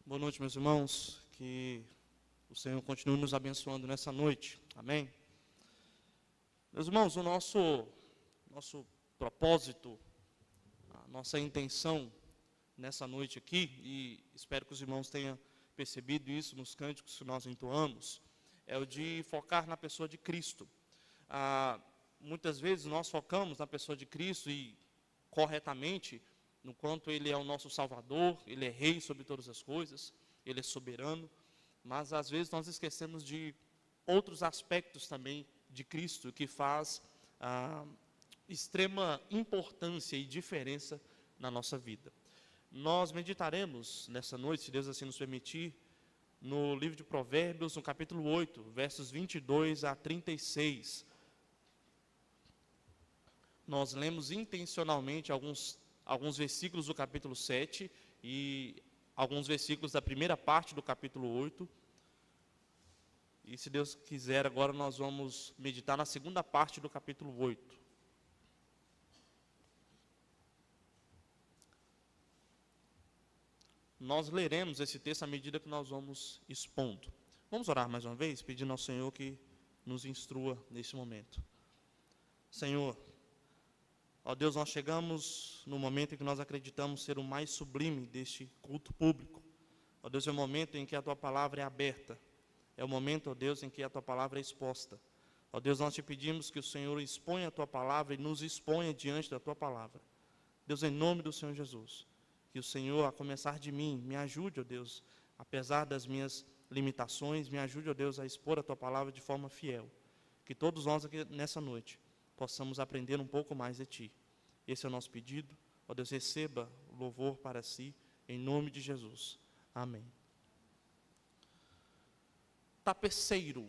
Boa noite, meus irmãos. Que o Senhor continue nos abençoando nessa noite. Amém? Meus irmãos, o nosso propósito, a nossa intenção nessa noite aqui, e espero que os irmãos tenham percebido isso nos cânticos que nós entoamos, é o de focar na pessoa de Cristo. Muitas vezes nós focamos na pessoa de Cristo e corretamente, no quanto Ele é o nosso Salvador, Ele é Rei sobre todas as coisas, Ele é soberano, mas às vezes nós esquecemos de outros aspectos também de Cristo, que faz extrema importância e diferença na nossa vida. Nós meditaremos nessa noite, se Deus assim nos permitir, no livro de Provérbios, no capítulo 8, versos 22 a 36. Nós lemos intencionalmente alguns versículos do capítulo 7 e alguns versículos da primeira parte do capítulo 8. E se Deus quiser, agora nós vamos meditar na segunda parte do capítulo 8. Nós leremos esse texto à medida que nós vamos expondo. Vamos orar mais uma vez, pedindo ao Senhor que nos instrua nesse momento. Senhor, ó Deus, nós chegamos no momento em que nós acreditamos ser o mais sublime deste culto público. Ó Deus, é o momento em que a Tua palavra é aberta. É o momento, ó Deus, em que a Tua palavra é exposta. Ó Deus, nós te pedimos que o Senhor exponha a Tua palavra e nos exponha diante da Tua palavra. Deus, em nome do Senhor Jesus, que o Senhor, a começar de mim, me ajude, ó Deus, apesar das minhas limitações, me ajude, ó Deus, a expor a Tua palavra de forma fiel. Que todos nós aqui nessa noite possamos aprender um pouco mais de Ti. Esse é o nosso pedido. Ó Deus, receba o louvor para si, em nome de Jesus. Amém. Tapeceiro.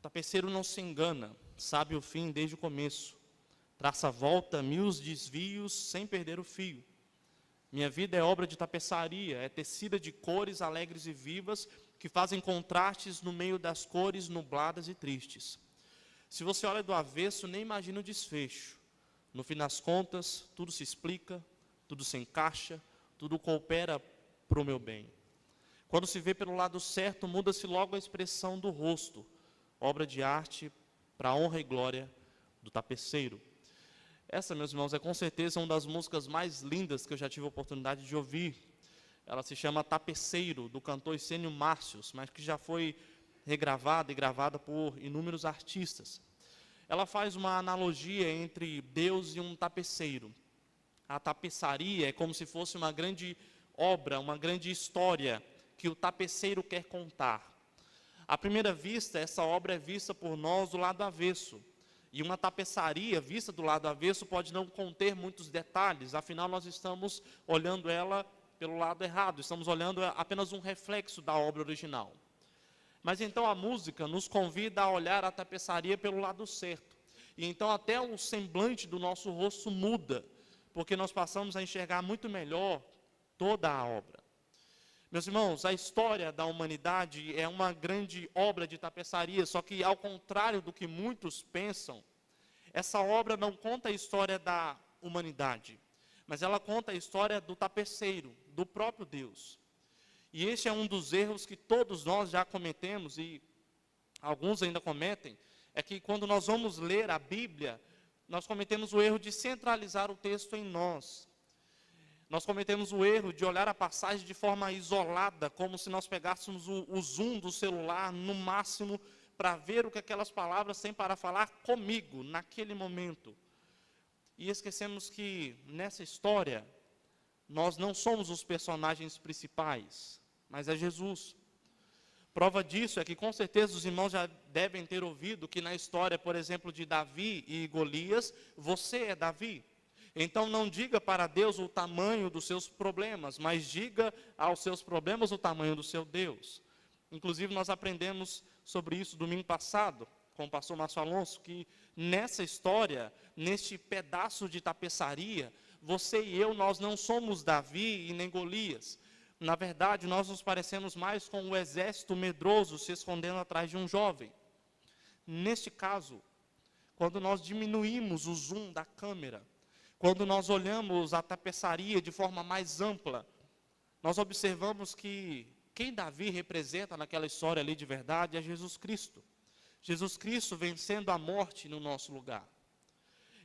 Tapeceiro não se engana, sabe o fim desde o começo. Traça a volta, mil desvios, sem perder o fio. Minha vida é obra de tapeçaria, é tecida de cores alegres e vivas, que fazem contrastes no meio das cores nubladas e tristes. Se você olha do avesso, nem imagina o desfecho. No fim das contas, tudo se explica, tudo se encaixa, tudo coopera para o meu bem. Quando se vê pelo lado certo, muda-se logo a expressão do rosto, obra de arte para a honra e glória do tapeceiro. Essa, meus irmãos, é com certeza uma das músicas mais lindas que eu já tive a oportunidade de ouvir. Ela se chama Tapeceiro, do cantor Essênio Márcios, mas que já foi regravada e gravada por inúmeros artistas. Ela faz uma analogia entre Deus e um tapeceiro. A tapeçaria é como se fosse uma grande obra, uma grande história que o tapeceiro quer contar. À primeira vista, essa obra é vista por nós do lado avesso. E uma tapeçaria vista do lado avesso pode não conter muitos detalhes, afinal nós estamos olhando ela pelo lado errado, estamos olhando apenas um reflexo da obra original. Mas então a música nos convida a olhar a tapeçaria pelo lado certo. E então até o semblante do nosso rosto muda, porque nós passamos a enxergar muito melhor toda a obra. Meus irmãos, a história da humanidade é uma grande obra de tapeçaria, só que ao contrário do que muitos pensam, essa obra não conta a história da humanidade, mas ela conta a história do tapeceiro, do próprio Deus. E este é um dos erros que todos nós já cometemos, e alguns ainda cometem, é que quando nós vamos ler a Bíblia, nós cometemos o erro de centralizar o texto em nós. Nós cometemos o erro de olhar a passagem de forma isolada, como se nós pegássemos o zoom do celular no máximo para ver o que aquelas palavras têm para falar comigo, naquele momento. E esquecemos que nessa história, nós não somos os personagens principais, mas é Jesus. Prova disso é que com certeza os irmãos já devem ter ouvido que na história, por exemplo, de Davi e Golias, você é Davi. Então não diga para Deus o tamanho dos seus problemas, mas diga aos seus problemas o tamanho do seu Deus. Inclusive nós aprendemos sobre isso domingo passado, com o pastor Márcio Alonso, que nessa história, neste pedaço de tapeçaria, você e eu, nós não somos Davi e nem Golias. Na verdade, nós nos parecemos mais com o exército medroso se escondendo atrás de um jovem. Neste caso, quando nós diminuímos o zoom da câmera, quando nós olhamos a tapeçaria de forma mais ampla, nós observamos que quem Davi representa naquela história ali de verdade é Jesus Cristo. Jesus Cristo vencendo a morte no nosso lugar.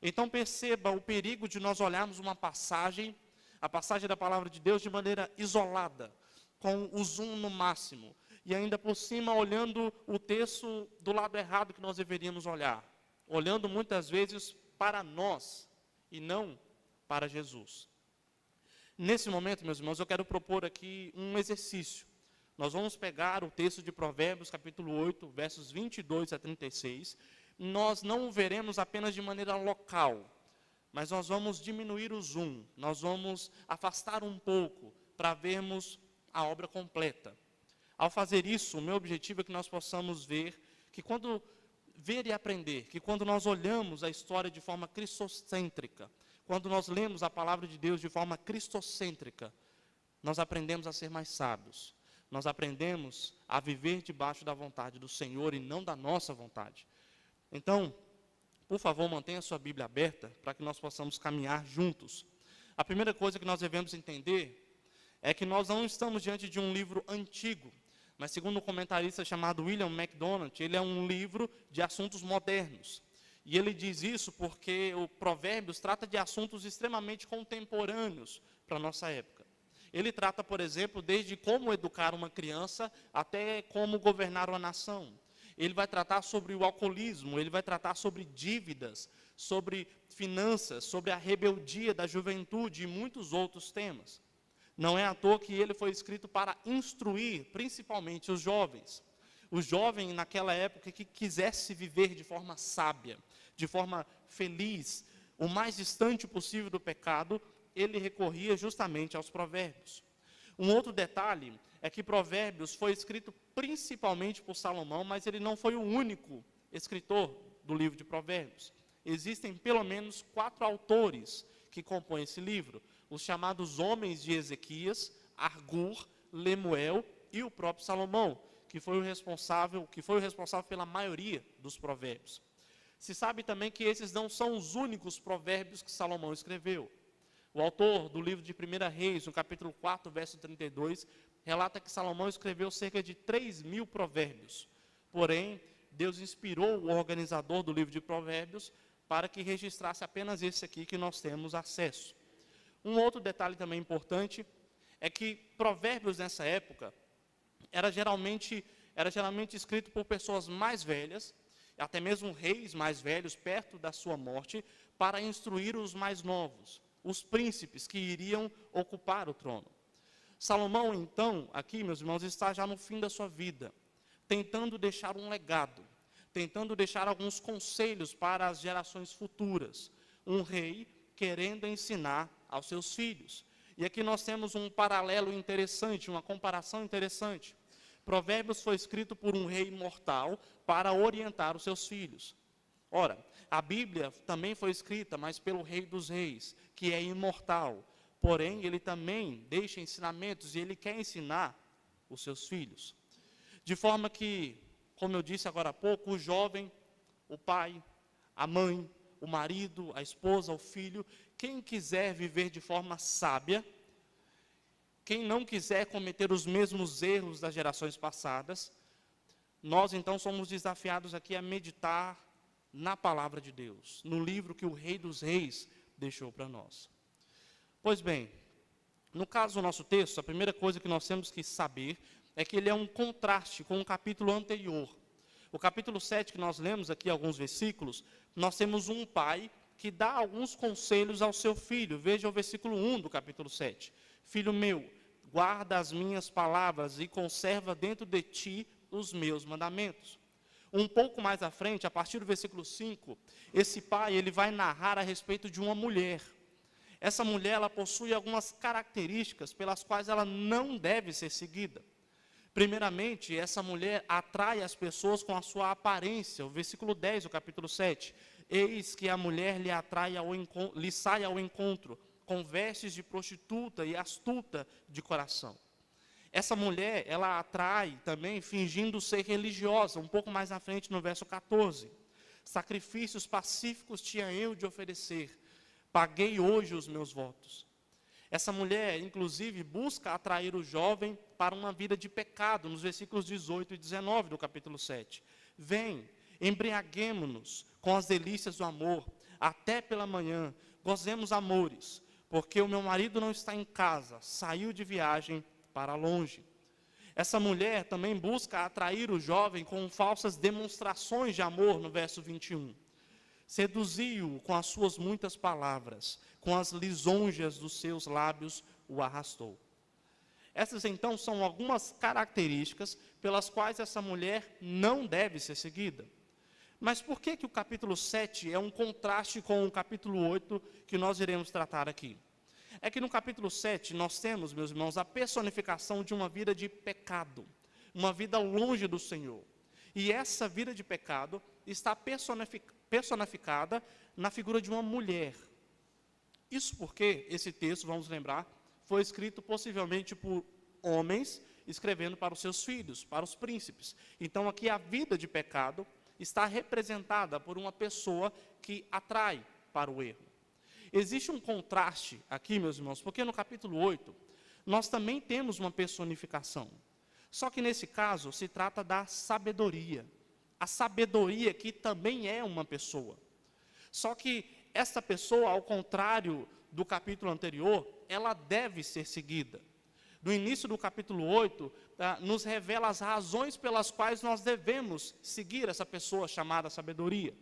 Então perceba o perigo de nós olharmos uma passagem, a passagem da palavra de Deus de maneira isolada, com o zoom no máximo, e ainda por cima olhando o texto do lado errado que nós deveríamos olhar, olhando muitas vezes para nós e não para Jesus. Nesse momento, meus irmãos, eu quero propor aqui um exercício. Nós vamos pegar o texto de Provérbios, capítulo 8, versos 22 a 36. Nós não o veremos apenas de maneira local, mas nós vamos diminuir o zoom, nós vamos afastar um pouco para vermos a obra completa. Ao fazer isso, o meu objetivo é que nós possamos ver que quando ver e aprender, que quando nós olhamos a história de forma cristocêntrica, quando nós lemos a palavra de Deus de forma cristocêntrica, nós aprendemos a ser mais sábios. Nós aprendemos a viver debaixo da vontade do Senhor e não da nossa vontade. Então, por favor, mantenha a sua Bíblia aberta para que nós possamos caminhar juntos. A primeira coisa que nós devemos entender é que nós não estamos diante de um livro antigo, mas segundo um comentarista chamado William MacDonald, ele é um livro de assuntos modernos. E ele diz isso porque o Provérbios trata de assuntos extremamente contemporâneos para a nossa época. Ele trata, por exemplo, desde como educar uma criança até como governar uma nação. Ele vai tratar sobre o alcoolismo, ele vai tratar sobre dívidas, sobre finanças, sobre a rebeldia da juventude e muitos outros temas. Não é à toa que ele foi escrito para instruir, principalmente, os jovens. O jovem, naquela época, que quisesse viver de forma sábia, de forma feliz, o mais distante possível do pecado, ele recorria justamente aos provérbios. Um outro detalhe é que Provérbios foi escrito principalmente por Salomão, mas ele não foi o único escritor do livro de Provérbios. Existem pelo menos 4 autores que compõem esse livro, os chamados homens de Ezequias, Agur, Lemuel e o próprio Salomão, que foi o responsável pela maioria dos provérbios. Se sabe também que esses não são os únicos provérbios que Salomão escreveu. O autor do livro de 1 Reis, no capítulo 4, verso 32, relata que Salomão escreveu cerca de 3.000 provérbios. Porém, Deus inspirou o organizador do livro de provérbios para que registrasse apenas esse aqui que nós temos acesso. Um outro detalhe também importante é que provérbios nessa época era geralmente escrito por pessoas mais velhas, até mesmo reis mais velhos, perto da sua morte, para instruir os mais novos, os príncipes que iriam ocupar o trono. Salomão, então, aqui, meus irmãos, está já no fim da sua vida, tentando deixar um legado, tentando deixar alguns conselhos para as gerações futuras. Um rei querendo ensinar aos seus filhos. E aqui nós temos um paralelo interessante, uma comparação interessante. Provérbios foi escrito por um rei mortal para orientar os seus filhos. Ora, a Bíblia também foi escrita, mas pelo Rei dos Reis, que é imortal. Porém, ele também deixa ensinamentos e ele quer ensinar os seus filhos. De forma que, como eu disse agora há pouco, o jovem, o pai, a mãe, o marido, a esposa, o filho, quem quiser viver de forma sábia, quem não quiser cometer os mesmos erros das gerações passadas, nós então somos desafiados aqui a meditar na palavra de Deus, no livro que o Rei dos Reis deixou para nós. Pois bem, no caso do nosso texto, a primeira coisa que nós temos que saber é que ele é um contraste com o capítulo anterior. O capítulo 7, que nós lemos aqui alguns versículos, nós temos um pai que dá alguns conselhos ao seu filho. Veja o versículo 1 do capítulo 7. Filho meu, guarda as minhas palavras e conserva dentro de ti os meus mandamentos. Um pouco mais à frente, a partir do versículo 5, esse pai ele vai narrar a respeito de uma mulher. Essa mulher ela possui algumas características pelas quais ela não deve ser seguida. Primeiramente, essa mulher atrai as pessoas com a sua aparência. O versículo 10 do capítulo 7. Eis que a mulher lhe sai ao encontro, com vestes de prostituta e astuta de coração. Essa mulher, ela atrai também fingindo ser religiosa, um pouco mais à frente no verso 14. Sacrifícios pacíficos tinha eu de oferecer, paguei hoje os meus votos. Essa mulher, inclusive, busca atrair o jovem para uma vida de pecado, nos versículos 18 e 19 do capítulo 7. Vem, embriaguemo-nos com as delícias do amor, até pela manhã, gozemos amores, porque o meu marido não está em casa, saiu de viagem para longe. Essa mulher também busca atrair o jovem com falsas demonstrações de amor, no verso 21. Seduziu-o com as suas muitas palavras, com as lisonjas dos seus lábios o arrastou. Essas, então, são algumas características pelas quais essa mulher não deve ser seguida. Mas por que o capítulo 7 é um contraste com o capítulo 8 que nós iremos tratar aqui? É que no capítulo 7 nós temos, meus irmãos, a personificação de uma vida de pecado, uma vida longe do Senhor. E essa vida de pecado está personificada na figura de uma mulher. Isso porque esse texto, vamos lembrar, foi escrito possivelmente por homens, escrevendo para os seus filhos, para os príncipes. Então aqui a vida de pecado está representada por uma pessoa que atrai para o erro. Existe um contraste aqui, meus irmãos, porque no capítulo 8, nós também temos uma personificação. Só que nesse caso se trata da sabedoria. A sabedoria aqui também é uma pessoa. Só que essa pessoa, ao contrário do capítulo anterior, ela deve ser seguida. No início do capítulo 8, nos revela as razões pelas quais nós devemos seguir essa pessoa chamada sabedoria.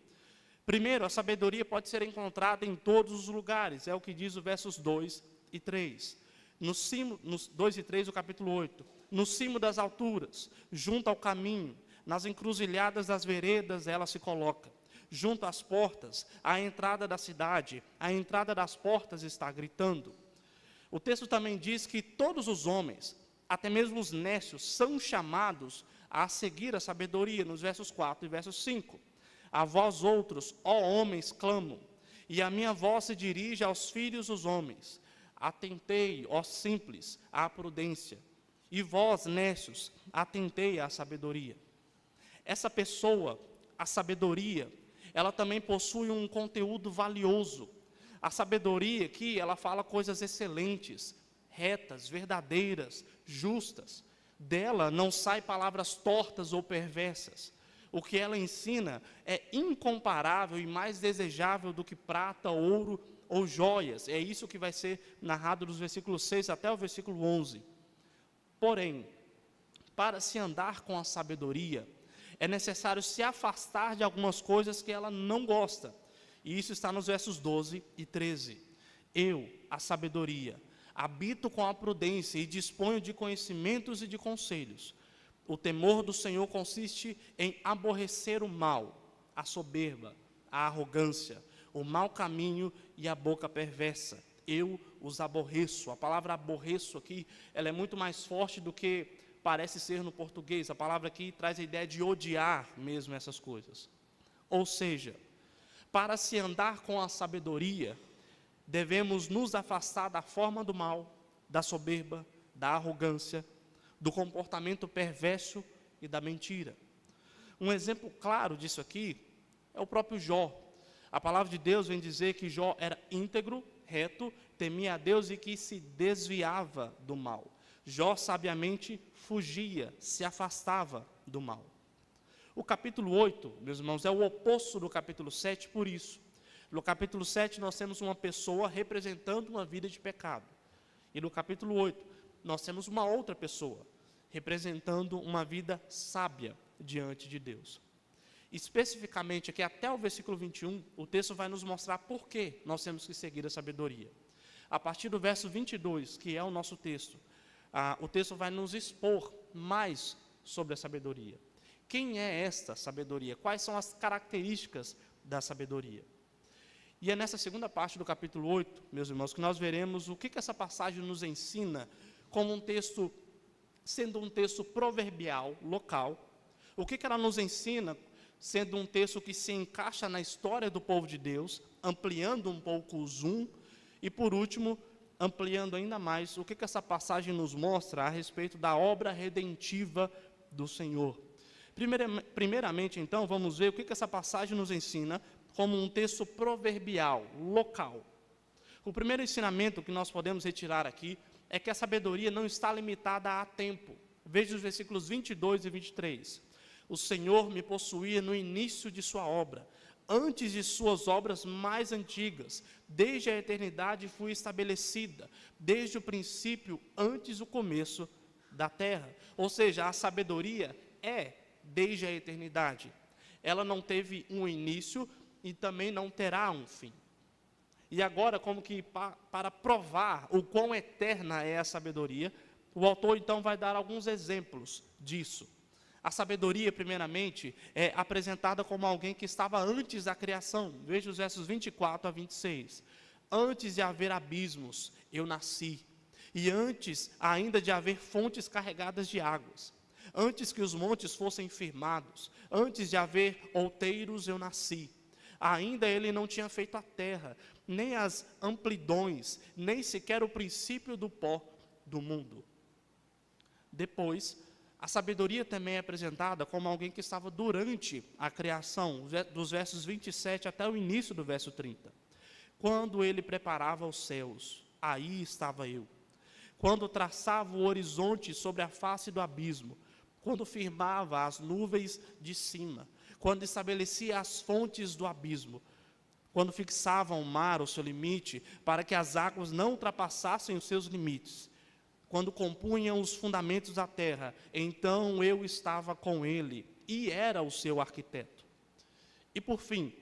Primeiro, a sabedoria pode ser encontrada em todos os lugares, é o que diz os versos 2 e 3. Nos 2 e 3 do capítulo 8, no cimo das alturas, junto ao caminho, nas encruzilhadas das veredas ela se coloca. Junto às portas, à entrada da cidade, a entrada das portas está gritando. O texto também diz que todos os homens, até mesmo os nécios, são chamados a seguir a sabedoria, nos versos 4 e versos 5. A vós outros, ó homens, clamo, e a minha voz se dirige aos filhos dos homens. Atentei, ó simples, à prudência, e vós, nécios, atentei à sabedoria. Essa pessoa, a sabedoria, ela também possui um conteúdo valioso. A sabedoria aqui, ela fala coisas excelentes, retas, verdadeiras, justas. Dela não saem palavras tortas ou perversas. O que ela ensina é incomparável e mais desejável do que prata, ouro ou joias. É isso que vai ser narrado dos versículos 6 até o versículo 11. Porém, para se andar com a sabedoria, é necessário se afastar de algumas coisas que ela não gosta. E isso está nos versos 12 e 13. Eu, a sabedoria, habito com a prudência e disponho de conhecimentos e de conselhos. O temor do Senhor consiste em aborrecer o mal, a soberba, a arrogância, o mau caminho e a boca perversa. Eu os aborreço. A palavra aborreço aqui, ela é muito mais forte do que parece ser no português. A palavra aqui traz a ideia de odiar mesmo essas coisas. Ou seja, para se andar com a sabedoria, devemos nos afastar da forma do mal, da soberba, da arrogância, do comportamento perverso e da mentira. Um exemplo claro disso aqui é o próprio Jó. A palavra de Deus vem dizer que Jó era íntegro, reto, temia a Deus e que se desviava do mal. Jó sabiamente fugia, se afastava do mal. O capítulo 8, meus irmãos, é o oposto do capítulo 7 por isso. No capítulo 7 nós temos uma pessoa representando uma vida de pecado. E no capítulo 8 nós temos uma outra pessoa representando uma vida sábia diante de Deus. Especificamente aqui até o versículo 21, o texto vai nos mostrar por que nós temos que seguir a sabedoria. A partir do verso 22, que é o nosso texto, o texto vai nos expor mais sobre a sabedoria. Quem é esta sabedoria? Quais são as características da sabedoria? E é nessa segunda parte do capítulo 8, meus irmãos, que nós veremos o que essa passagem nos ensina como um texto, sendo um texto proverbial, local. O que ela nos ensina, sendo um texto que se encaixa na história do povo de Deus, ampliando um pouco o zoom. E por último, ampliando ainda mais, o que essa passagem nos mostra a respeito da obra redentiva do Senhor. Primeiramente, então, vamos ver o que essa passagem nos ensina como um texto proverbial, local. O primeiro ensinamento que nós podemos retirar aqui é que a sabedoria não está limitada a tempo. Veja os versículos 22 e 23. O Senhor me possuía no início de sua obra, antes de suas obras mais antigas. Desde a eternidade fui estabelecida, desde o princípio, antes do começo da terra. Ou seja, a sabedoria é desde a eternidade. Ela não teve um início e também não terá um fim. E agora, como que para provar o quão eterna é a sabedoria, o autor então vai dar alguns exemplos disso. A sabedoria, primeiramente, é apresentada como alguém que estava antes da criação. Veja os versos 24 a 26. Antes de haver abismos, eu nasci. E antes ainda de haver fontes carregadas de águas. Antes que os montes fossem firmados. Antes de haver outeiros, eu nasci. Ainda ele não tinha feito a terra, nem as amplidões, nem sequer o princípio do pó do mundo. Depois, a sabedoria também é apresentada como alguém que estava durante a criação, dos versos 27 até o início do verso 30. Quando ele preparava os céus, aí estava eu. Quando traçava o horizonte sobre a face do abismo, quando firmava as nuvens de cima, quando estabelecia as fontes do abismo, quando fixava o mar, o seu limite, para que as águas não ultrapassassem os seus limites, quando compunham os fundamentos da terra, então eu estava com ele e era o seu arquiteto. E por fim,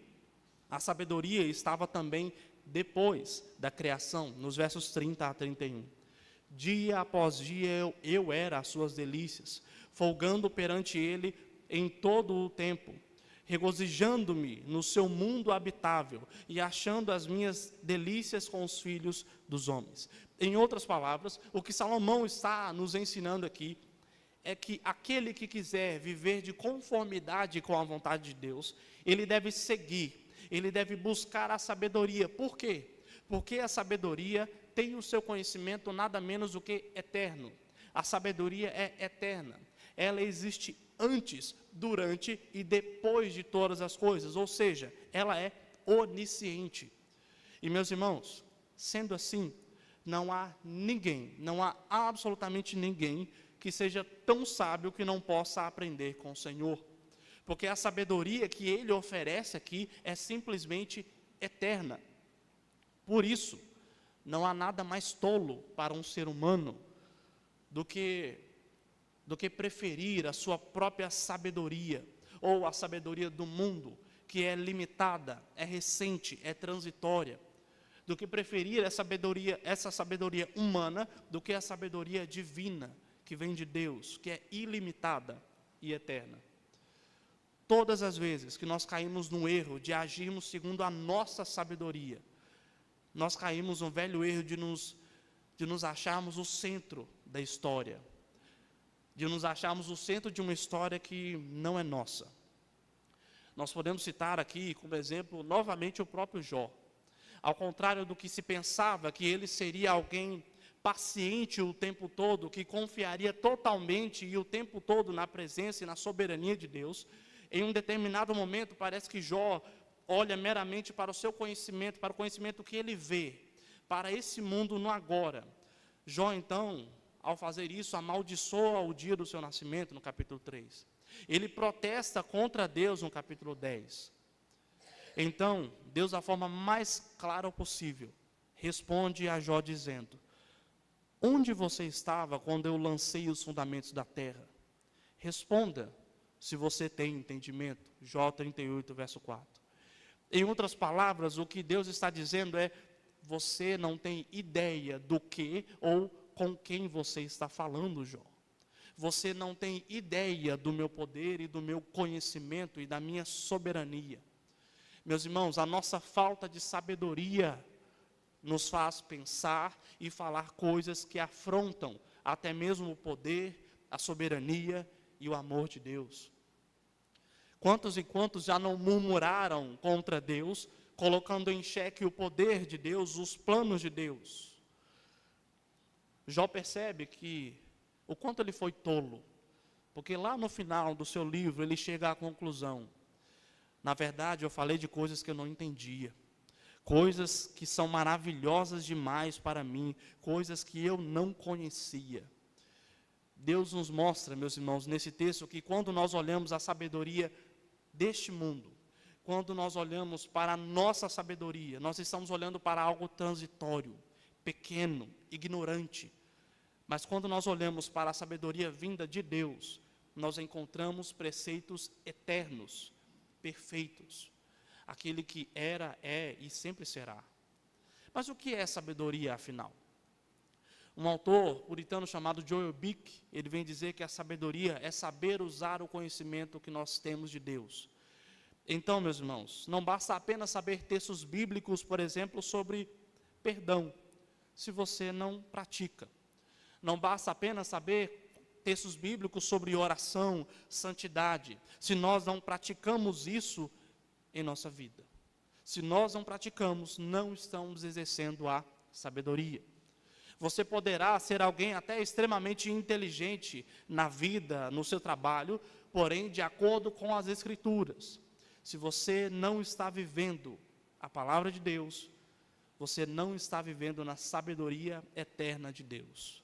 a sabedoria estava também depois da criação, nos versos 30 a 31. Dia após dia eu era as suas delícias, folgando perante ele em todo o tempo, regozijando-me no seu mundo habitável e achando as minhas delícias com os filhos dos homens. Em outras palavras, o que Salomão está nos ensinando aqui é que aquele que quiser viver de conformidade com a vontade de Deus, ele deve seguir, ele deve buscar a sabedoria. Por quê? Porque a sabedoria tem o seu conhecimento nada menos do que eterno. A sabedoria é eterna. Ela existe antes, durante e depois de todas as coisas, ou seja, ela é onisciente. E meus irmãos, sendo assim, não há ninguém, não há absolutamente ninguém que seja tão sábio que não possa aprender com o Senhor. Porque a sabedoria que ele oferece aqui é simplesmente eterna. Por isso, não há nada mais tolo para um ser humano do que preferir a sua própria sabedoria, ou a sabedoria do mundo, que é limitada, é recente, é transitória, do que preferir essa sabedoria humana, do que a sabedoria divina, que vem de Deus, que é ilimitada e eterna. Todas as vezes que nós caímos no erro de agirmos segundo a nossa sabedoria, nós caímos no velho erro de nos acharmos o centro da história, de nos acharmos o centro de uma história que não é nossa. Nós podemos citar aqui, como exemplo, novamente o próprio Jó. Ao contrário do que se pensava, que ele seria alguém paciente o tempo todo, que confiaria totalmente e o tempo todo na presença e na soberania de Deus, em um determinado momento parece que Jó olha meramente para o seu conhecimento, para o conhecimento que ele vê, para esse mundo no agora. Jó, então, ao fazer isso, amaldiçoa o dia do seu nascimento, no capítulo 3. Ele protesta contra Deus, no capítulo 10. Então, Deus, da forma mais clara possível, responde a Jó dizendo: onde você estava quando eu lancei os fundamentos da terra? Responda, se você tem entendimento. Jó 38, verso 4. Em outras palavras, o que Deus está dizendo é: você não tem ideia do que ou com quem você está falando, Jó. Você não tem ideia do meu poder e do meu conhecimento e da minha soberania. Meus irmãos, a nossa falta de sabedoria nos faz pensar e falar coisas que afrontam até mesmo o poder, a soberania e o amor de Deus. Quantos e quantos já não murmuraram contra Deus, colocando em xeque o poder de Deus, os planos de Deus? Jó percebe que o quanto ele foi tolo, porque lá no final do seu livro ele chega à conclusão: na verdade eu falei de coisas que eu não entendia, coisas que são maravilhosas demais para mim, coisas que eu não conhecia. Deus nos mostra, meus irmãos, nesse texto, que quando nós olhamos a sabedoria deste mundo, quando nós olhamos para a nossa sabedoria, nós estamos olhando para algo transitório, pequeno, ignorante. Mas quando nós olhamos para a sabedoria vinda de Deus, nós encontramos preceitos eternos, perfeitos. Aquele que era, é e sempre será. Mas o que é sabedoria, afinal? Um autor puritano chamado Joel Bick, ele vem dizer que a sabedoria é saber usar o conhecimento que nós temos de Deus. Então, meus irmãos, não basta apenas saber textos bíblicos, por exemplo, sobre perdão, se você não pratica. Não basta apenas saber textos bíblicos sobre oração, santidade, se nós não praticamos isso em nossa vida. Se nós não praticamos, não estamos exercendo a sabedoria. Você poderá ser alguém até extremamente inteligente na vida, no seu trabalho, porém, de acordo com as Escrituras. Se você não está vivendo a palavra de Deus, você não está vivendo na sabedoria eterna de Deus.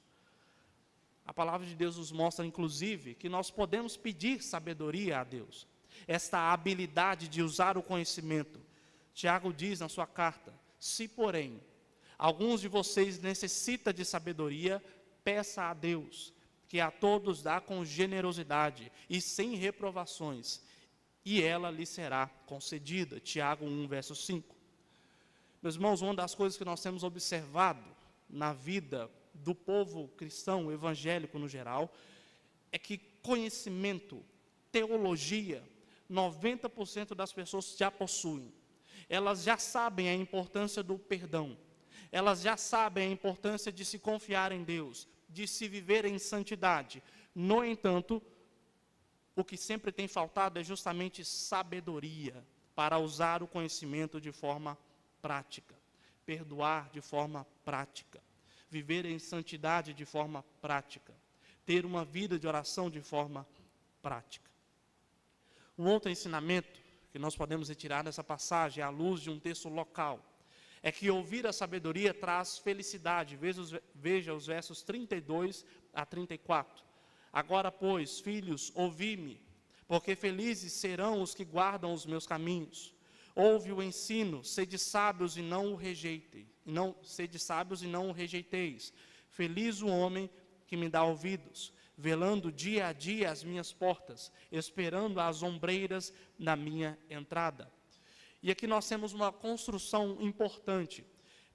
A palavra de Deus nos mostra, inclusive, que nós podemos pedir sabedoria a Deus. Esta habilidade de usar o conhecimento. Tiago diz na sua carta: se, porém, alguns de vocês necessitam de sabedoria, peça a Deus, que a todos dá com generosidade e sem reprovações, e ela lhe será concedida. Tiago 1, verso 5. Meus irmãos, uma das coisas que nós temos observado na vida do povo cristão, evangélico no geral, é que conhecimento, teologia, 90% das pessoas já possuem. Elas já sabem a importância do perdão. Elas já sabem a importância de se confiar em Deus, de se viver em santidade. No entanto, o que sempre tem faltado é justamente sabedoria para usar o conhecimento de forma prática, perdoar de forma prática, viver em santidade de forma prática, ter uma vida de oração de forma prática. Um outro ensinamento que nós podemos retirar dessa passagem, à luz de um texto local, é que ouvir a sabedoria traz felicidade. Veja os versos 32 a 34. Agora, pois, filhos, ouvi-me, porque felizes serão os que guardam os meus caminhos. Ouve o ensino, sede sábios e não o rejeitem. Sede sábios e não o rejeiteis. Feliz o homem que me dá ouvidos, velando dia a dia as minhas portas, esperando as ombreiras da minha entrada. E aqui nós temos uma construção importante.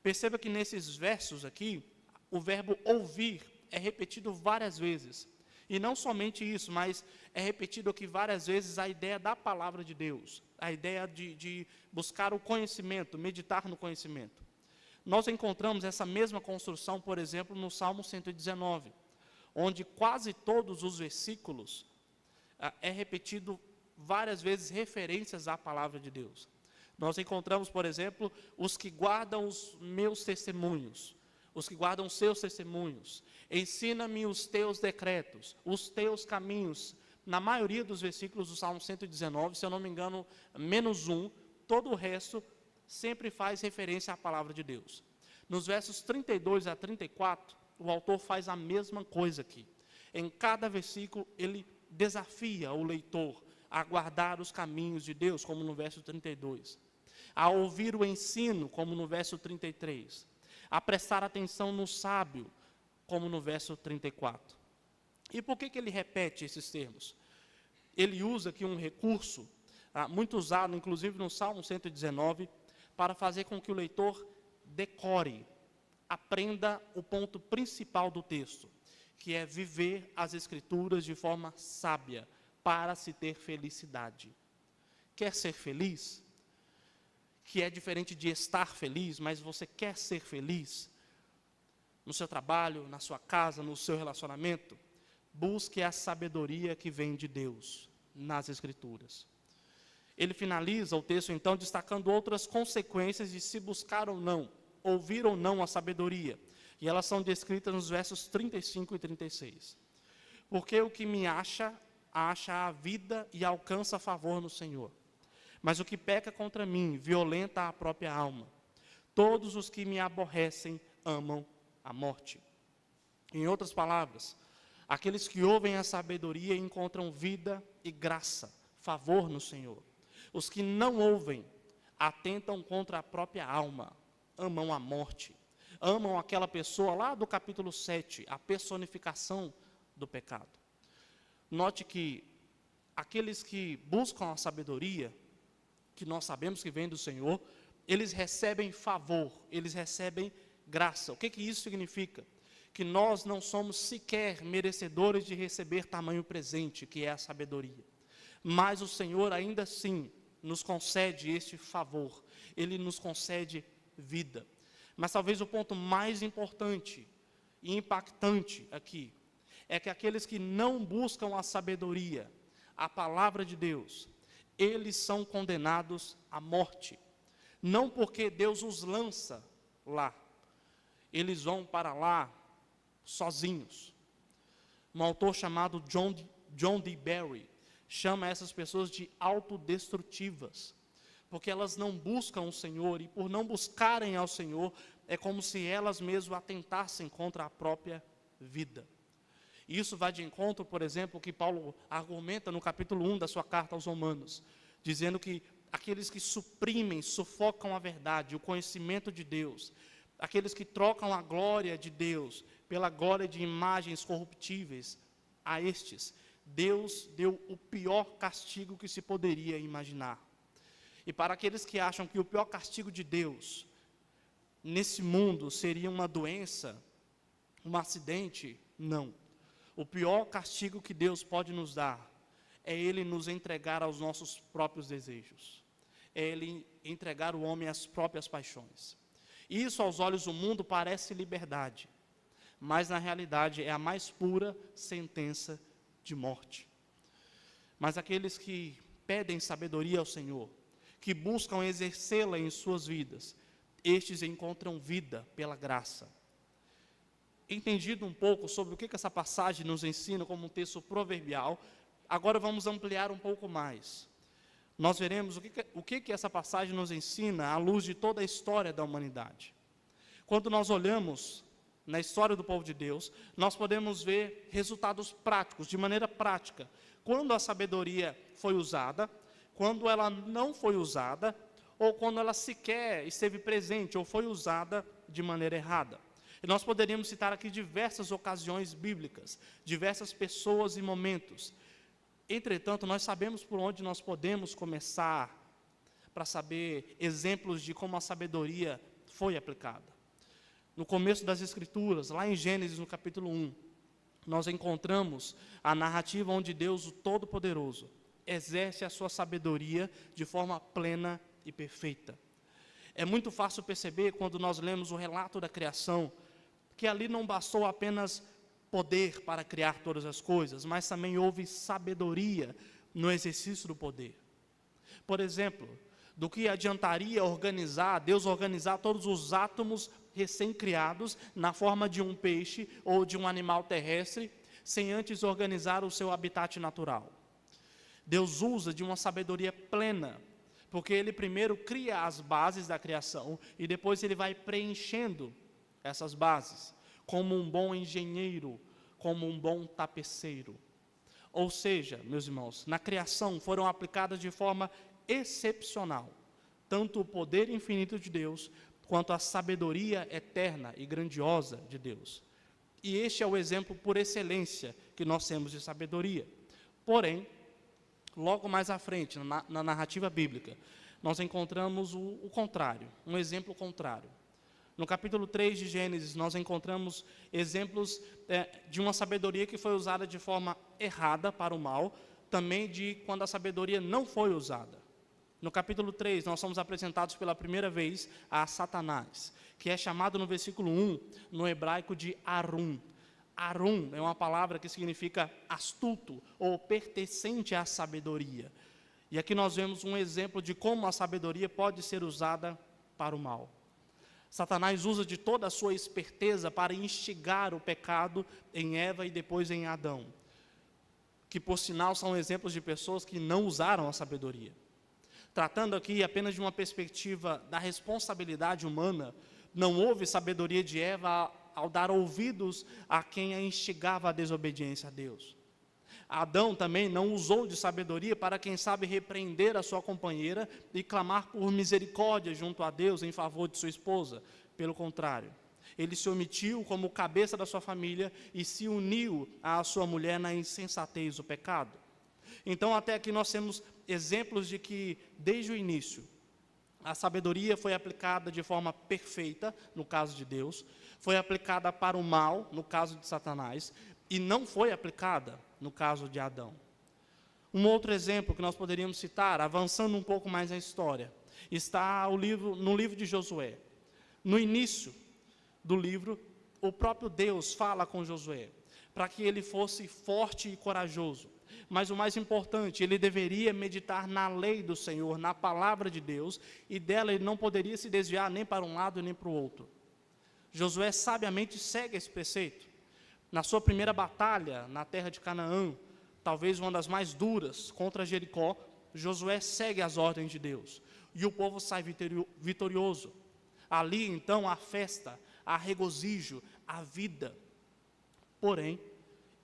Perceba que nesses versos aqui, o verbo ouvir é repetido várias vezes. E não somente isso, mas é repetido aqui várias vezes a ideia da palavra de Deus, a ideia de buscar o conhecimento, meditar no conhecimento. Nós encontramos essa mesma construção, por exemplo, no Salmo 119, onde quase todos os versículos é repetido várias vezes referências à palavra de Deus. Nós encontramos, por exemplo, os que guardam os meus testemunhos, os que guardam os seus testemunhos. Ensina-me os teus decretos, os teus caminhos. Na maioria dos versículos do Salmo 119, se eu não me engano, menos um, todo o resto sempre faz referência à palavra de Deus. Nos versos 32 a 34, o autor faz a mesma coisa aqui. Em cada versículo, ele desafia o leitor a guardar os caminhos de Deus, como no verso 32. A ouvir o ensino, como no verso 33. A prestar atenção no sábio, como no verso 34. E por que ele repete esses termos? Ele usa aqui um recurso, muito usado, inclusive no Salmo 119, para fazer com que o leitor decore, aprenda o ponto principal do texto, que é viver as Escrituras de forma sábia, para se ter felicidade. Quer ser feliz? Que é diferente de estar feliz, mas você quer ser feliz? No seu trabalho, na sua casa, no seu relacionamento? Busque a sabedoria que vem de Deus, nas Escrituras. Ele finaliza o texto, então, destacando outras consequências de se buscar ou não, ouvir ou não a sabedoria. E elas são descritas nos versos 35 e 36. Porque o que me acha a vida e alcança favor no Senhor. Mas o que peca contra mim, violenta a própria alma. Todos os que me aborrecem amam a morte. Em outras palavras, aqueles que ouvem a sabedoria encontram vida e graça, favor no Senhor. Os que não ouvem atentam contra a própria alma, amam a morte, amam aquela pessoa lá do capítulo 7, a personificação do pecado. Note que aqueles que buscam a sabedoria, que nós sabemos que vem do Senhor, eles recebem favor, eles recebem graça. O que isso significa? Que nós não somos sequer merecedores de receber tamanho presente, que é a sabedoria. Mas o Senhor ainda assim nos concede este favor, Ele nos concede vida. Mas talvez o ponto mais importante e impactante aqui, é que aqueles que não buscam a sabedoria, a palavra de Deus, eles são condenados à morte. Não porque Deus os lança lá, eles vão para lá sozinhos. Um autor chamado John D. Barry chama essas pessoas de autodestrutivas, porque elas não buscam o Senhor, e por não buscarem ao Senhor, é como se elas mesmas atentassem contra a própria vida. E isso vai de encontro, por exemplo, que Paulo argumenta no capítulo 1 da sua carta aos Romanos, dizendo que aqueles que suprimem, sufocam a verdade, o conhecimento de Deus, aqueles que trocam a glória de Deus pela glória de imagens corruptíveis, a estes, Deus deu o pior castigo que se poderia imaginar. E para aqueles que acham que o pior castigo de Deus nesse mundo seria uma doença, um acidente, não. O pior castigo que Deus pode nos dar é Ele nos entregar aos nossos próprios desejos. É Ele entregar o homem às próprias paixões. Isso, aos olhos do mundo, parece liberdade, mas na realidade é a mais pura sentença de morte. Mas aqueles que pedem sabedoria ao Senhor, que buscam exercê-la em suas vidas, estes encontram vida pela graça. Entendido um pouco sobre o que essa passagem nos ensina como um texto proverbial, agora vamos ampliar um pouco mais. Nós veremos o que essa passagem nos ensina à luz de toda a história da humanidade. Quando nós olhamos na história do povo de Deus, nós podemos ver resultados práticos, de maneira prática. Quando a sabedoria foi usada, quando ela não foi usada, ou quando ela sequer esteve presente, ou foi usada de maneira errada. E nós poderíamos citar aqui diversas ocasiões bíblicas, diversas pessoas e momentos. Entretanto, nós sabemos por onde nós podemos começar para saber exemplos de como a sabedoria foi aplicada. No começo das Escrituras, lá em Gênesis, no capítulo 1, nós encontramos a narrativa onde Deus, o Todo-Poderoso, exerce a sua sabedoria de forma plena e perfeita. É muito fácil perceber, quando nós lemos o relato da criação, que ali não bastou apenas poder para criar todas as coisas, mas também houve sabedoria no exercício do poder. Por exemplo, do que adiantaria Deus organizar todos os átomos recém-criados na forma de um peixe ou de um animal terrestre, sem antes organizar o seu habitat natural? Deus usa de uma sabedoria plena, porque Ele primeiro cria as bases da criação e depois Ele vai preenchendo essas bases, como um bom engenheiro, como um bom tapeceiro. Ou seja, meus irmãos, na criação foram aplicadas de forma excepcional, tanto o poder infinito de Deus, quanto a sabedoria eterna e grandiosa de Deus. E este é o exemplo por excelência que nós temos de sabedoria. Porém, logo mais à frente, na narrativa bíblica, nós encontramos o contrário, um exemplo contrário. No capítulo 3 de Gênesis, nós encontramos exemplos de uma sabedoria que foi usada de forma errada para o mal, também de quando a sabedoria não foi usada. No capítulo 3, nós somos apresentados pela primeira vez a Satanás, que é chamado no versículo 1, no hebraico, de Arum. Arum é uma palavra que significa astuto ou pertencente à sabedoria. E aqui nós vemos um exemplo de como a sabedoria pode ser usada para o mal. Satanás usa de toda a sua esperteza para instigar o pecado em Eva e depois em Adão, que por sinal são exemplos de pessoas que não usaram a sabedoria. Tratando aqui apenas de uma perspectiva da responsabilidade humana, não houve sabedoria de Eva ao dar ouvidos a quem a instigava à desobediência a Deus. Adão também não usou de sabedoria para, quem sabe, repreender a sua companheira e clamar por misericórdia junto a Deus em favor de sua esposa. Pelo contrário, ele se omitiu como cabeça da sua família e se uniu à sua mulher na insensatez do pecado. Então, até aqui nós temos exemplos de que, desde o início, a sabedoria foi aplicada de forma perfeita, no caso de Deus, foi aplicada para o mal, no caso de Satanás, e não foi aplicada no caso de Adão. Um outro exemplo que nós poderíamos citar, avançando um pouco mais na história, está no livro de Josué. No início do livro, o próprio Deus fala com Josué, para que ele fosse forte e corajoso. Mas o mais importante, ele deveria meditar na lei do Senhor, na palavra de Deus, e dela ele não poderia se desviar nem para um lado nem para o outro. Josué sabiamente segue esse preceito. Na sua primeira batalha na terra de Canaã, talvez uma das mais duras, contra Jericó, Josué segue as ordens de Deus, e o povo sai vitorioso. Ali então há festa, há regozijo, há vida. Porém,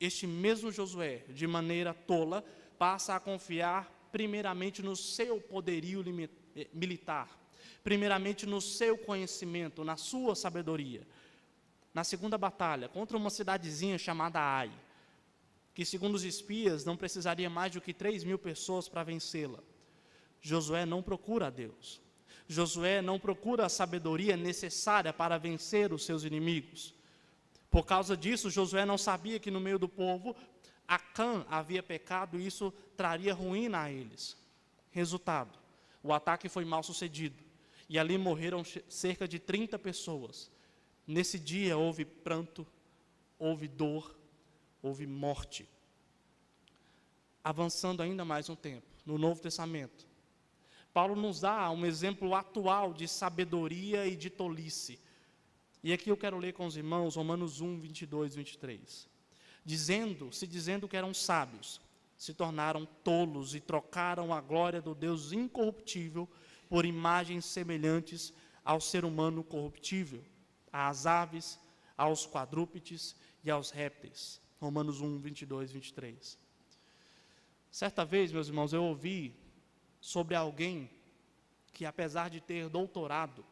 este mesmo Josué, de maneira tola, passa a confiar primeiramente no seu poderio militar, primeiramente no seu conhecimento, na sua sabedoria. Na segunda batalha, contra uma cidadezinha chamada Ai, que segundo os espias não precisaria mais do que 3.000 pessoas para vencê-la, Josué não procura a Deus. Josué não procura a sabedoria necessária para vencer os seus inimigos. Por causa disso, Josué não sabia que no meio do povo, Acã havia pecado e isso traria ruína a eles. Resultado, o ataque foi mal sucedido e ali morreram cerca de 30 pessoas. Nesse dia houve pranto, houve dor, houve morte. Avançando ainda mais um tempo, no Novo Testamento, Paulo nos dá um exemplo atual de sabedoria e de tolice. E aqui eu quero ler com os irmãos Romanos 1, 22 e 23. Dizendo que eram sábios, se tornaram tolos e trocaram a glória do Deus incorruptível por imagens semelhantes ao ser humano corruptível, às aves, aos quadrúpedes e aos répteis. Romanos 1, 22 e 23. Certa vez, meus irmãos, eu ouvi sobre alguém que, apesar de ter doutorado,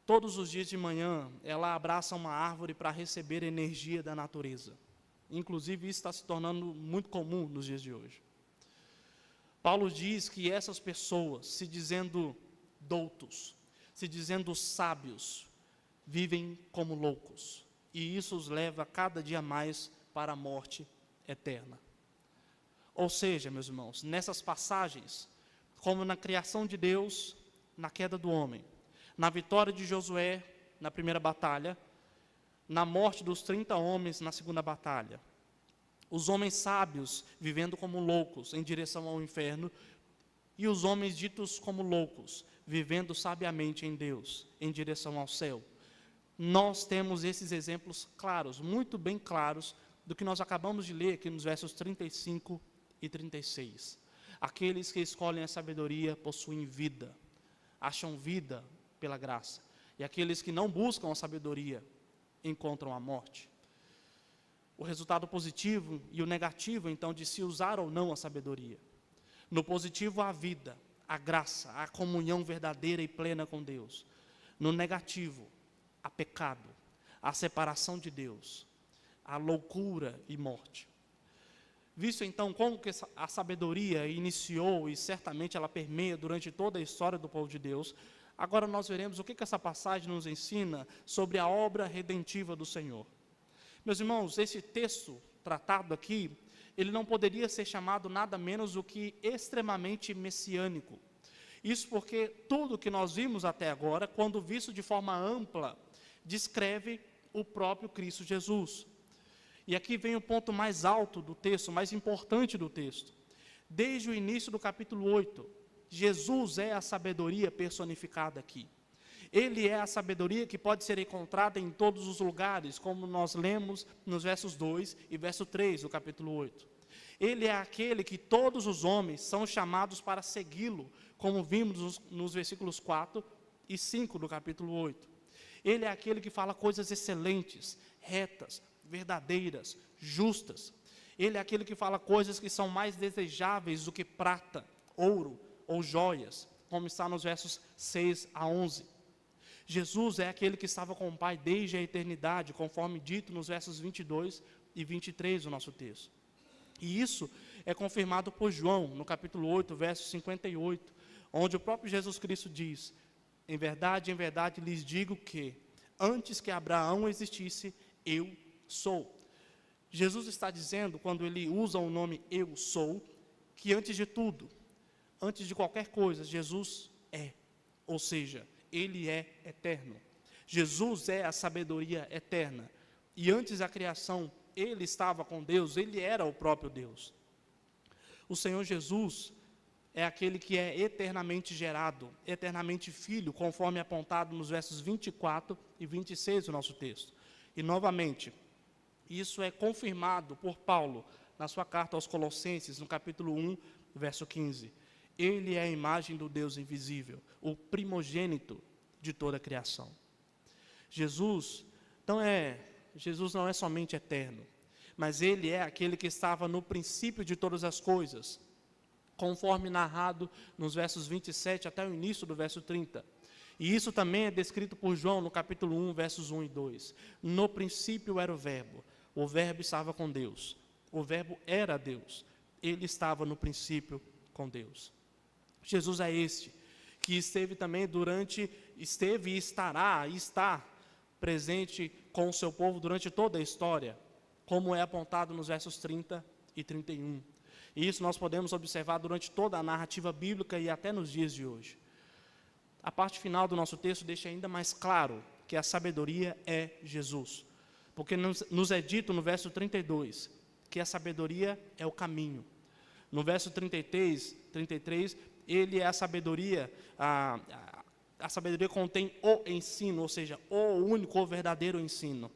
todos os dias de manhã, ela abraça uma árvore para receber energia da natureza. Inclusive, isso está se tornando muito comum nos dias de hoje. Paulo diz que essas pessoas, se dizendo doutos, se dizendo sábios, vivem como loucos. E isso os leva cada dia mais para a morte eterna. Ou seja, meus irmãos, nessas passagens, como na criação de Deus, na queda do homem, na vitória de Josué, na primeira batalha, na morte dos 30 homens, na segunda batalha, os homens sábios vivendo como loucos em direção ao inferno, e os homens ditos como loucos, vivendo sabiamente em Deus, em direção ao céu. Nós temos esses exemplos claros, muito bem claros, do que nós acabamos de ler aqui nos versos 35 e 36. Aqueles que escolhem a sabedoria possuem vida, acham vida pela graça. E aqueles que não buscam a sabedoria encontram a morte. O resultado positivo e o negativo, então, de se usar ou não a sabedoria. No positivo, a vida, a graça, a comunhão verdadeira e plena com Deus. No negativo, a pecado, a separação de Deus, a loucura e morte. Visto então como que a sabedoria iniciou e certamente ela permeia durante toda a história do povo de Deus, agora nós veremos o que essa passagem nos ensina sobre a obra redentiva do Senhor. Meus irmãos, esse texto tratado aqui, ele não poderia ser chamado nada menos do que extremamente messiânico. Isso porque tudo que nós vimos até agora, quando visto de forma ampla, descreve o próprio Cristo Jesus. E aqui vem o ponto mais alto do texto, mais importante do texto. Desde o início do capítulo 8, Jesus é a sabedoria personificada aqui. Ele é a sabedoria que pode ser encontrada em todos os lugares, como nós lemos nos versos 2 e verso 3 do capítulo 8. Ele é aquele que todos os homens são chamados para segui-lo, como vimos nos versículos 4 e 5 do capítulo 8. Ele é aquele que fala coisas excelentes, retas, verdadeiras, justas. Ele é aquele que fala coisas que são mais desejáveis do que prata, ouro ou joias, como está nos versos 6 a 11. Jesus é aquele que estava com o Pai desde a eternidade, conforme dito nos versos 22 e 23 do nosso texto. E isso é confirmado por João, no capítulo 8, verso 58, onde o próprio Jesus Cristo diz: em verdade, lhes digo que, antes que Abraão existisse, eu sou. Jesus está dizendo, quando ele usa o nome eu sou, que antes de tudo, antes de qualquer coisa, Jesus é. Ou seja, ele é eterno. Jesus é a sabedoria eterna. E antes da criação, ele estava com Deus, ele era o próprio Deus. O Senhor Jesus é aquele que é eternamente gerado, eternamente filho, conforme apontado nos versos 24 e 26 do nosso texto. E novamente, isso é confirmado por Paulo, na sua carta aos Colossenses, no capítulo 1, verso 15. Ele é a imagem do Deus invisível, o primogênito de toda a criação. Jesus não é somente eterno, mas ele é aquele que estava no princípio de todas as coisas, conforme narrado nos versos 27 até o início do verso 30. E isso também é descrito por João no capítulo 1, versos 1 e 2. No princípio era o Verbo estava com Deus, o Verbo era Deus, ele estava no princípio com Deus. Jesus é este, que esteve e estará, e está presente com o seu povo durante toda a história, como é apontado nos versos 30 e 31. E isso nós podemos observar durante toda a narrativa bíblica e até nos dias de hoje. A parte final do nosso texto deixa ainda mais claro que a sabedoria é Jesus. Porque nos é dito no verso 32, que a sabedoria é o caminho. No verso 33, ele é a sabedoria, a sabedoria contém o ensino, ou seja, o único, o verdadeiro ensino.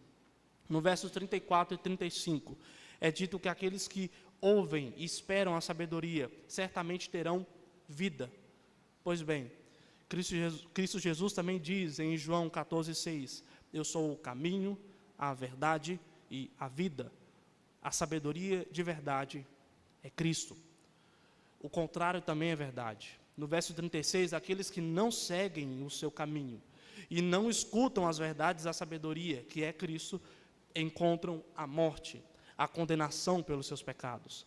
No versos 34 e 35, é dito que aqueles que ouvem e esperam a sabedoria, certamente terão vida. Pois bem, Cristo Jesus também diz em João 14,6, eu sou o caminho, a verdade e a vida. A sabedoria de verdade é Cristo. O contrário também é verdade. No verso 36, aqueles que não seguem o seu caminho e não escutam as verdades da sabedoria, que é Cristo, encontram a morte, a condenação pelos seus pecados.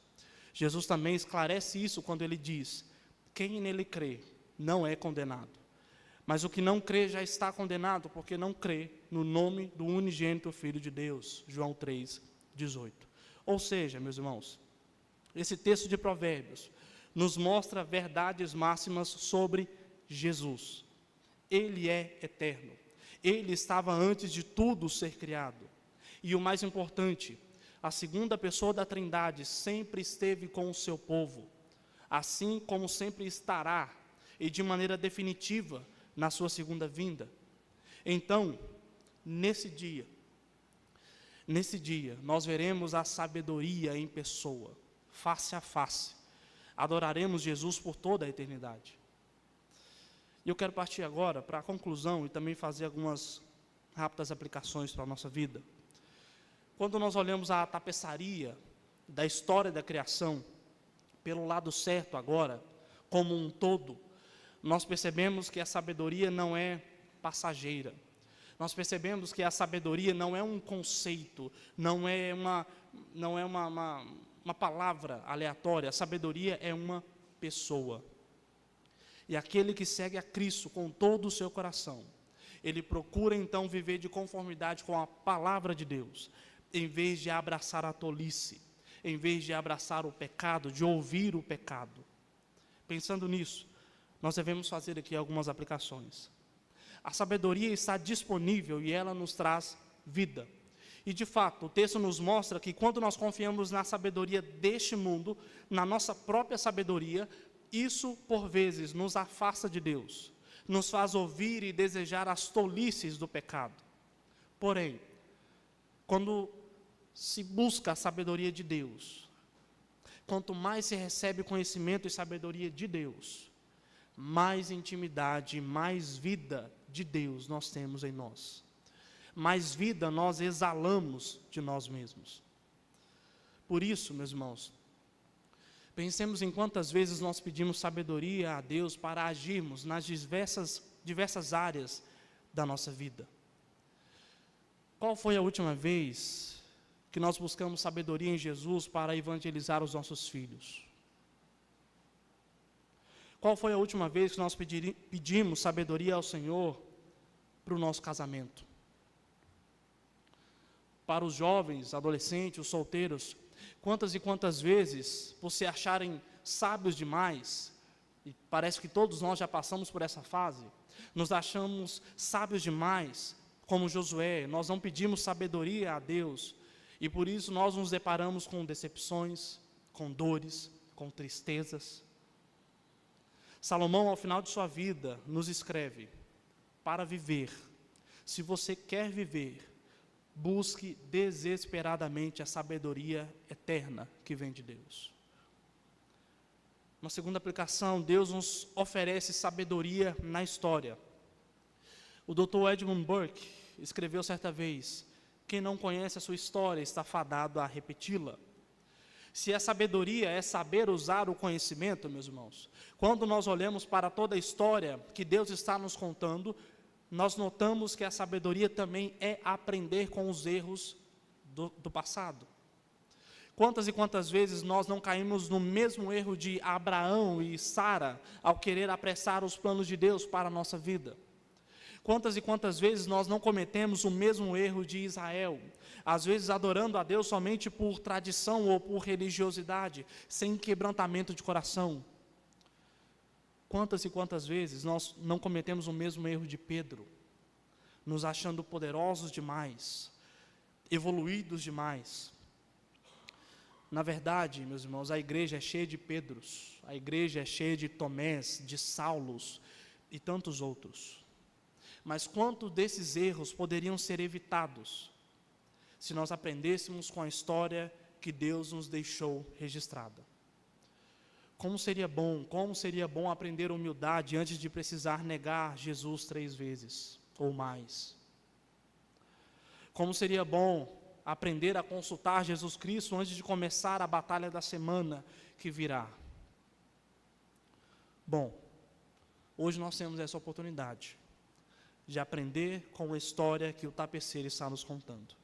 Jesus também esclarece isso quando ele diz: quem nele crê não é condenado, mas o que não crê já está condenado, porque não crê no nome do unigênito Filho de Deus. João 3,18. Ou seja, meus irmãos, esse texto de Provérbios nos mostra verdades máximas sobre Jesus. Ele é eterno. Ele estava antes de tudo ser criado. E o mais importante, a segunda pessoa da Trindade sempre esteve com o seu povo, assim como sempre estará, e de maneira definitiva, na sua segunda vinda. Então, nesse dia, nós veremos a sabedoria em pessoa, face a face. Adoraremos Jesus por toda a eternidade. E eu quero partir agora para a conclusão e também fazer algumas rápidas aplicações para a nossa vida. Quando nós olhamos a tapeçaria da história da criação, pelo lado certo agora, como um todo, nós percebemos que a sabedoria não é passageira. Nós percebemos que a sabedoria não é um conceito, não é uma palavra aleatória. A sabedoria é uma pessoa. E aquele que segue a Cristo com todo o seu coração, ele procura então viver de conformidade com a palavra de Deus, em vez de abraçar a tolice, em vez de abraçar o pecado, de ouvir o pecado. Pensando nisso, nós devemos fazer aqui algumas aplicações. A sabedoria está disponível e ela nos traz vida. E de fato, o texto nos mostra que quando nós confiamos na sabedoria deste mundo, na nossa própria sabedoria, isso por vezes nos afasta de Deus, nos faz ouvir e desejar as tolices do pecado. Porém, quando se busca a sabedoria de Deus, quanto mais se recebe conhecimento e sabedoria de Deus, mais intimidade, mais vida de Deus nós temos em nós. Mais vida nós exalamos de nós mesmos. Por isso, meus irmãos, pensemos em quantas vezes nós pedimos sabedoria a Deus para agirmos nas diversas áreas da nossa vida. Qual foi a última vez que nós buscamos sabedoria em Jesus para evangelizar os nossos filhos? Qual foi a última vez que nós pedimos sabedoria ao Senhor para o nosso casamento? Para os jovens, adolescentes, os solteiros, quantas e quantas vezes, por se acharem sábios demais, e parece que todos nós já passamos por essa fase, nos achamos sábios demais, como Josué, nós não pedimos sabedoria a Deus, e por isso nós nos deparamos com decepções, com dores, com tristezas. Salomão, ao final de sua vida, nos escreve: para viver, se você quer viver, busque desesperadamente a sabedoria eterna que vem de Deus. Uma segunda aplicação, Deus nos oferece sabedoria na história. O Dr. Edmund Burke escreveu certa vez: quem não conhece a sua história está fadado a repeti-la. Se a sabedoria é saber usar o conhecimento, meus irmãos, quando nós olhamos para toda a história que Deus está nos contando, nós notamos que a sabedoria também é aprender com os erros do passado. Quantas e quantas vezes nós não caímos no mesmo erro de Abraão e Sara, ao querer apressar os planos de Deus para a nossa vida? Quantas e quantas vezes nós não cometemos o mesmo erro de Israel, às vezes adorando a Deus somente por tradição ou por religiosidade, sem quebrantamento de coração? Quantas e quantas vezes nós não cometemos o mesmo erro de Pedro, nos achando poderosos demais, evoluídos demais? Na verdade, meus irmãos, a igreja é cheia de Pedros, a igreja é cheia de Tomés, de Saulos e tantos outros. Mas quantos desses erros poderiam ser evitados se nós aprendêssemos com a história que Deus nos deixou registrada? Como seria bom aprender humildade antes de precisar negar Jesus 3 vezes ou mais? Como seria bom aprender a consultar Jesus Cristo antes de começar a batalha da semana que virá? Bom, hoje nós temos essa oportunidade de aprender com a história que o tapeceiro está nos contando.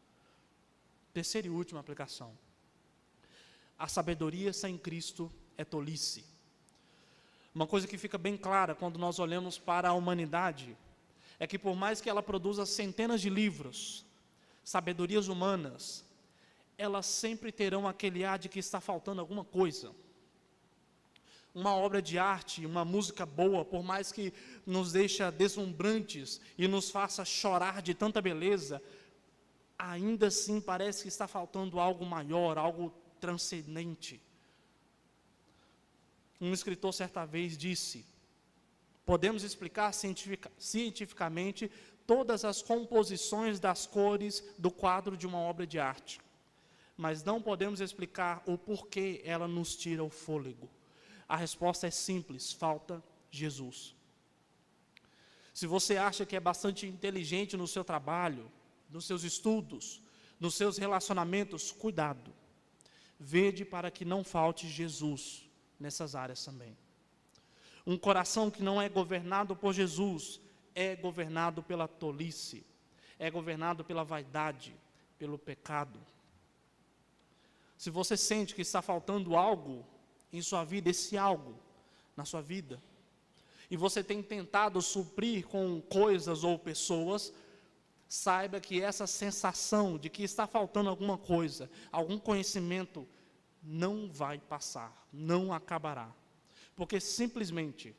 Terceira e última aplicação. A sabedoria sem Cristo é tolice. Uma coisa que fica bem clara quando nós olhamos para a humanidade é que, por mais que ela produza centenas de livros, sabedorias humanas, elas sempre terão aquele ar de que está faltando alguma coisa. Uma obra de arte, uma música boa, por mais que nos deixe deslumbrantes e nos faça chorar de tanta beleza, ainda assim parece que está faltando algo maior, algo transcendente. Um escritor certa vez disse: podemos explicar cientificamente todas as composições das cores do quadro de uma obra de arte, mas não podemos explicar o porquê ela nos tira o fôlego. A resposta é simples: falta Jesus. Se você acha que é bastante inteligente no seu trabalho, nos seus estudos, nos seus relacionamentos, cuidado. Vede para que não falte Jesus nessas áreas também. Um coração que não é governado por Jesus é governado pela tolice, é governado pela vaidade, pelo pecado. Se você sente que está faltando algo em sua vida, esse algo na sua vida, e você tem tentado suprir com coisas ou pessoas, saiba que essa sensação de que está faltando alguma coisa, algum conhecimento, não vai passar, não acabará. Porque simplesmente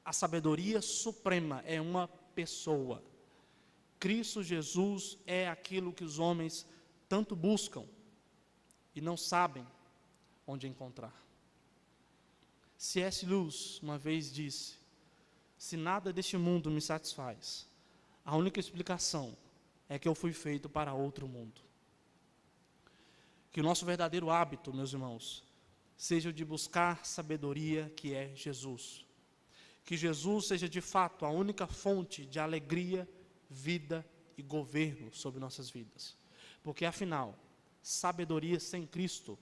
a sabedoria suprema é uma pessoa. Cristo Jesus é aquilo que os homens tanto buscam e não sabem onde encontrar. C.S. Lewis uma vez disse: se nada deste mundo me satisfaz, a única explicação é que eu fui feito para outro mundo. Que o nosso verdadeiro hábito, meus irmãos, seja o de buscar sabedoria, que é Jesus. Que Jesus seja de fato a única fonte de alegria, vida e governo sobre nossas vidas. Porque afinal, sabedoria sem Cristo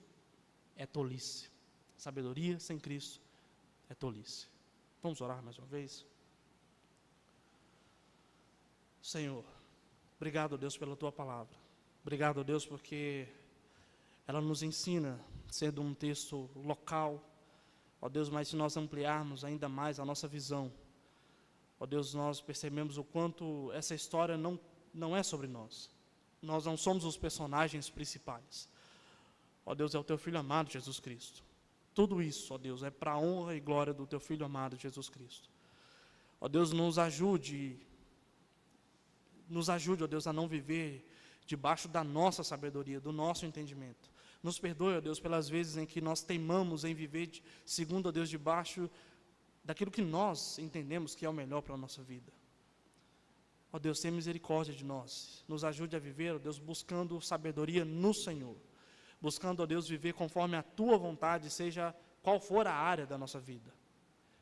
é tolice. Sabedoria sem Cristo é tolice. Vamos orar mais uma vez? Senhor, obrigado, Deus, pela Tua palavra. Obrigado, Deus, porque ela nos ensina, sendo um texto local, ó Deus, mas se nós ampliarmos ainda mais a nossa visão, ó Deus, nós percebemos o quanto essa história não é sobre nós. Nós não somos os personagens principais. Ó Deus, é o Teu Filho amado, Jesus Cristo. Tudo isso, ó Deus, é para a honra e glória do Teu Filho amado, Jesus Cristo. Ó Deus, nos ajude, ó Deus, a não viver debaixo da nossa sabedoria, do nosso entendimento. Nos perdoe, ó Deus, pelas vezes em que nós teimamos em viver, segundo, ó Deus, debaixo daquilo que nós entendemos que é o melhor para a nossa vida. Ó Deus, tenha misericórdia de nós. Nos ajude a viver, ó Deus, buscando sabedoria no Senhor. Buscando, ó Deus, viver conforme a Tua vontade, seja qual for a área da nossa vida.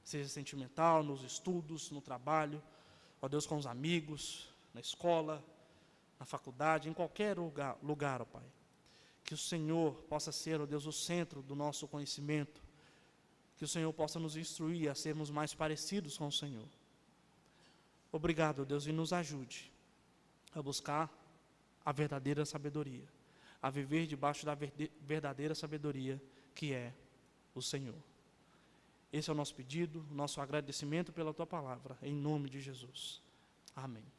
Seja sentimental, nos estudos, no trabalho, ó Deus, com os amigos, na escola, na faculdade, em qualquer lugar, ó Pai. Que o Senhor possa ser, ó Deus, o centro do nosso conhecimento. Que o Senhor possa nos instruir a sermos mais parecidos com o Senhor. Obrigado, ó Deus, e nos ajude a buscar a verdadeira sabedoria, a viver debaixo da verdadeira sabedoria que é o Senhor. Esse é o nosso pedido, o nosso agradecimento pela Tua palavra, em nome de Jesus. Amém.